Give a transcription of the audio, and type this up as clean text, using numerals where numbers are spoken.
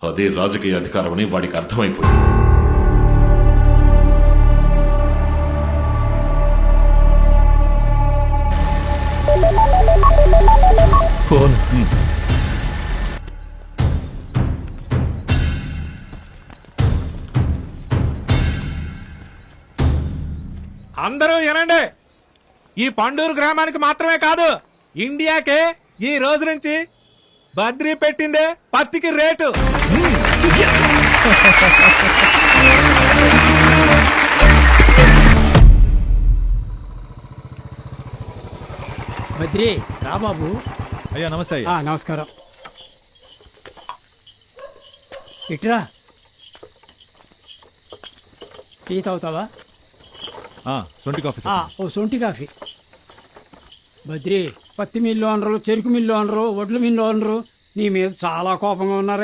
అదే రాజకీయ అధికారం అని వాడికి అర్థమైపోయింది. ఫోన్ అందరూ వినండి. ఈ పండూరు గ్రామానికి మాత్రమే కాదు, ఇండియాకే ఈ రోజు నుంచి బద్రీ పెట్టిందే పత్తికి రేటు. బద్రి రా బాబు. అయ్యా నమస్తే అయ్యా. నమస్కారం. ఇట్రా, టీ తాగుతావా? సొంటి కాఫీ ఓ సొంటి కాఫీ. బద్రి, పత్తి మిల్లు అనరు, చెరుకు మిల్లు అనరు, వడ్ల మిల్లు అనరు, నీ మీద చాలా కోపంగా ఉన్నారా?